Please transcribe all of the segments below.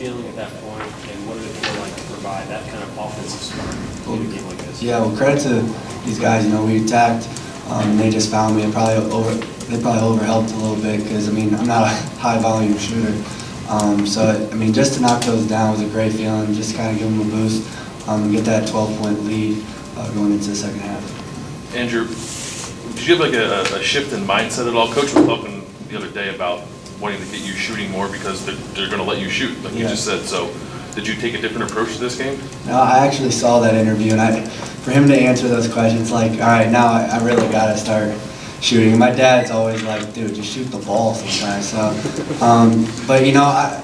feeling at that point, and what did it feel like to provide that kind of offensive spark in a game like this? Yeah, well, credit to these guys. You know, we attacked. They just found me. They probably overhelped a little bit because, I mean, I'm not a high-volume shooter. So, I mean, just to knock those down was a great feeling. Just kind of give them a boost and get that 12-point lead going into the second half. Andrew, did you have like a shift in mindset at all? Coach was talking the other day about wanting to get you shooting more because they're going to let you shoot, like you just said. So did you take a different approach to this game? No, I actually saw that interview, and for him to answer those questions, like, all right, now I really got to start shooting. My dad's always like, dude, just shoot the ball sometimes. So, but you know, I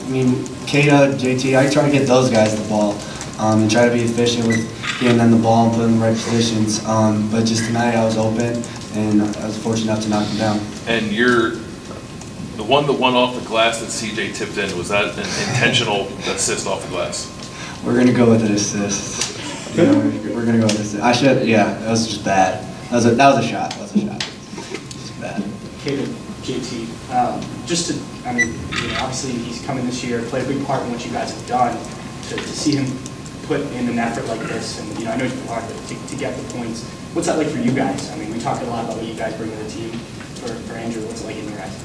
mean, Keita, JT, I try to get those guys the ball and try to be efficient with getting them the ball and putting them in the right positions. But just tonight I was open, and I was fortunate enough to knock them down. And the one off the glass that CJ tipped in, was that an intentional assist off the glass? We're going to go with an assist. Yeah, we're going to go with an assist. That was just bad. That was a shot. That was a shot. Just bad. Keita, JT, I mean, you know, obviously he's coming this year, played a big part in what you guys have done. To see him put in an effort like this, and you know, I know it's hard to get the points. What's that like for you guys? I mean, we talked a lot about what you guys bring to the team. For Andrew, what's it like in your guys?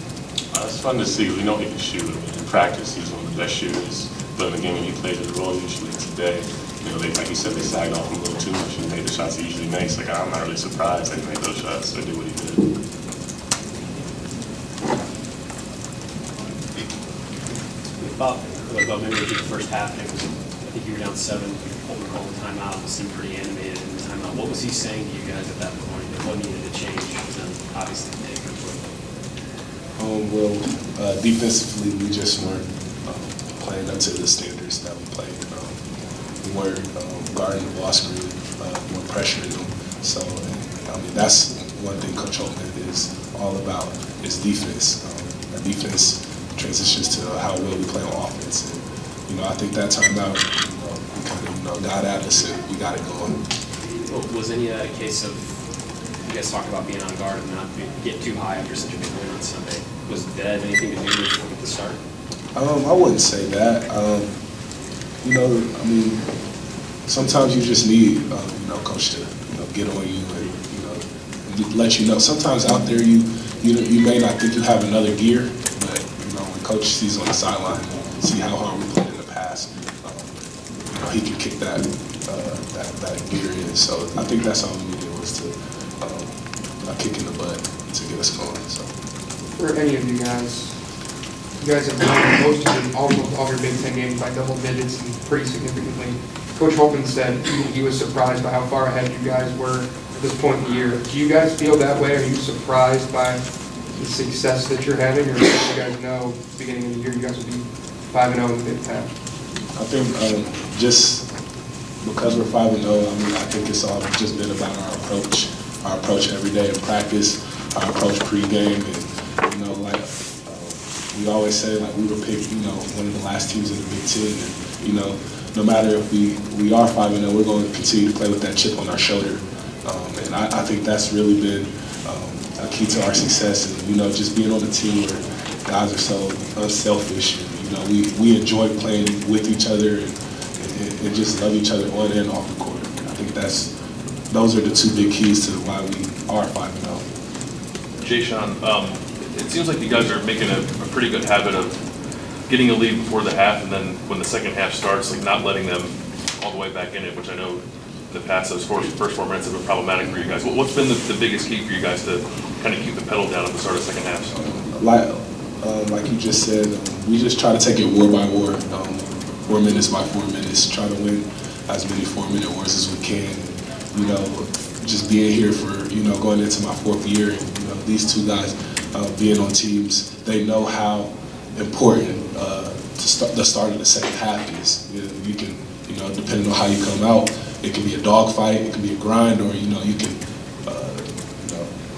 It's fun to see. We know he can shoot. In practice, he's one of the best shooters. But in the game, when he played the role usually today, you know, like you said, they sagged off him a little too much and made the shots he usually makes. Like, I'm not really surprised that he made those shots. So he did what he did. About maybe the first half, I think you were down 7. Holden called the timeout. It seemed pretty animated in the timeout. What was he saying to you guys at that point? What needed to change? Because then obviously they could Defensively, we just weren't playing up to the standards that we played. We weren't guarding the ball screen, weren't pressuring them. So, I mean, that's one thing Coach Holden is all about, is defense. Our defense transitions to how well we play on offense. And, you know, I think that timeout, we kind of, got at us and we got it going. Well, was any case of, you guys talk about being on guard and not get too high after such a big win on Sunday? Was that anything to do with the start? I wouldn't say that. You know, I mean, sometimes you just need, coach to, get on you and, let you know. Sometimes out there you may not think you have another gear, but, when coach sees on the sideline, see how hard we played in the past, he can kick that gear in. So I think that's all we needed was to a kick in the butt to get us going. So. For any of you guys have won most of all your Big Ten games by double digits and pretty significantly. Coach Holden said he was surprised by how far ahead you guys were at this point in the year. Do you guys feel that way? Are you surprised by the success that you're having, or do you guys know at the beginning of the year you guys will be 5-0 in the Big Ten? I think just because we're 5-0, I think it's all just been about our approach every day in practice, our approach pregame, and we always say, we were picked, one of the last teams in the Big Ten, and no matter if we are 5-0, we're going to continue to play with that chip on our shoulder, and I think that's really been a key to our success, and just being on a team where guys are so unselfish, and we enjoy playing with each other and just love each other on and off the court. I think those are the two big keys to why we are 5-0. Jae'Sean, it seems like you guys are making a pretty good habit of getting a lead before the half, and then when the second half starts, not letting them all the way back in it, which I know in the past those first 4 minutes have been problematic for you guys. What's been the biggest key for you guys to kind of keep the pedal down at the start of the second half? Like you just said, we just try to take it war by war, 4 minutes by 4 minutes, try to win as many 4-minute wars as we can. Just being here for, going into my 4th year, and, these two guys being on teams, they know how important the start of the second half is. You can, depending on how you come out, it can be a dogfight, it can be a grind, or, you can,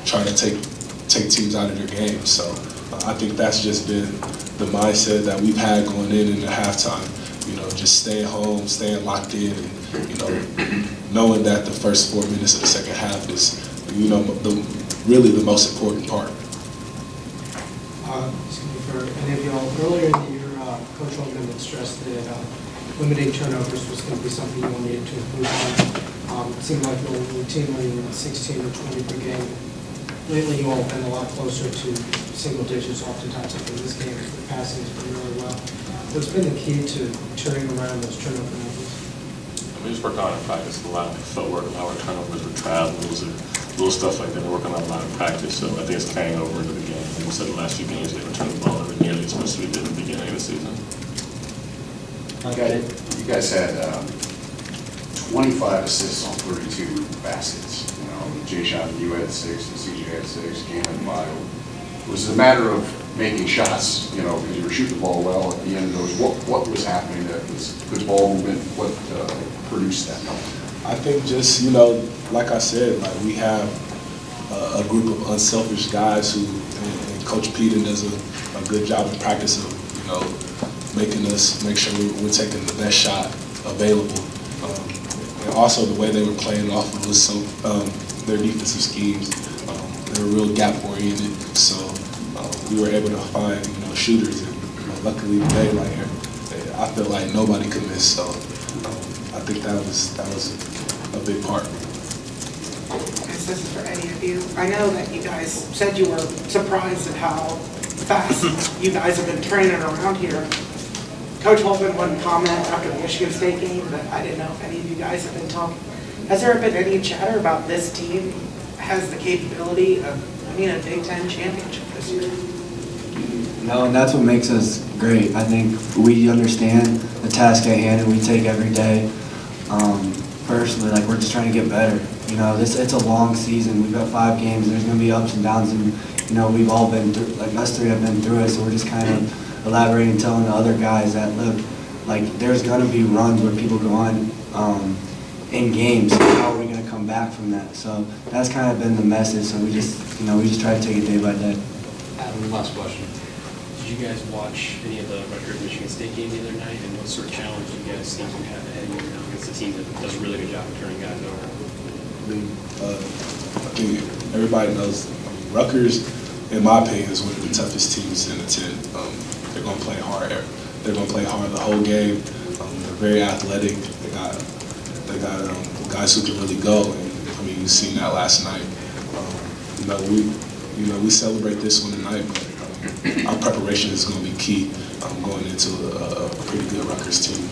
try to take teams out of their game. So I think that's just been the mindset that we've had going in the halftime. Just staying home, staying locked in, and knowing that the first 4 minutes of the second half is, really the most important part. Excuse me, for any of y'all, earlier in the year, Coach Holtman had stressed that limiting turnovers was going to be something you all needed to improve on. It seemed like you're routinely 16 or 20 per game. Lately, you all have been a lot closer to single digits oftentimes. Like in this game, the passing has been really well. What's been the key to turning around those turnover numbers? We just work on it in practice, a lot of footwork, a lot of turnovers with travels and little stuff like that. We're working on a lot of practice, so I think it's carrying over into the game. Like we said, the last few games, they returned the ball over nearly as much as we did at the beginning of the season. You guys had 25 assists on 32 baskets. You know, Jae'Sean, you had 6, and CJ had 6, Cam had 5. Was it a matter of making shots, you know, because you were shooting the ball well at the end of those? What was happening that was good ball movement? What produced that number? I think just, you know, like I said, like we have a group of unselfish guys who, and Coach Peter does a good job in practice of, you know, making us make sure we're taking the best shot available. And also the way they were playing off of us, so their defensive schemes, they were real gap oriented. So we were able to find, you know, shooters, and you know, luckily today, like I feel like nobody could miss. So I think that was a big part. This is for any of you. I know that you guys said you were surprised at how fast you guys have been turning it around here. Coach Holtman wouldn't comment after the Michigan State game, but I didn't know if any of you guys have been talking. Has there been any chatter about this team has the capability of winning a Big Ten championship this year? No, and that's what makes us great. I think we understand the task at hand and we take every day personally, like we're just trying to get better. You know, it's a long season. We've got 5 games. There's going to be ups and downs, and you know we've all been through. Like us 3 have been through it, so we're just kind of elaborating, telling the other guys that look, like there's going to be runs where people go on in games. So how are we going to come back from that? So that's kind of been the message. So we just try to take it day by day. Adam, last question. Did you guys watch any of the Rutgers-Michigan State game the other night, and what sort of challenge do you guys think you have ahead of you now against a team that does a really good job of turning guys over? I think everybody knows, Rutgers, in my opinion, is one of the toughest teams in the 10. They're going to play hard. They're going to play hard the whole game. They're very athletic. They got guys who can really go. And I mean, you've seen that last night. We celebrate this one tonight, but our preparation is going to be key going into a pretty good Rutgers team.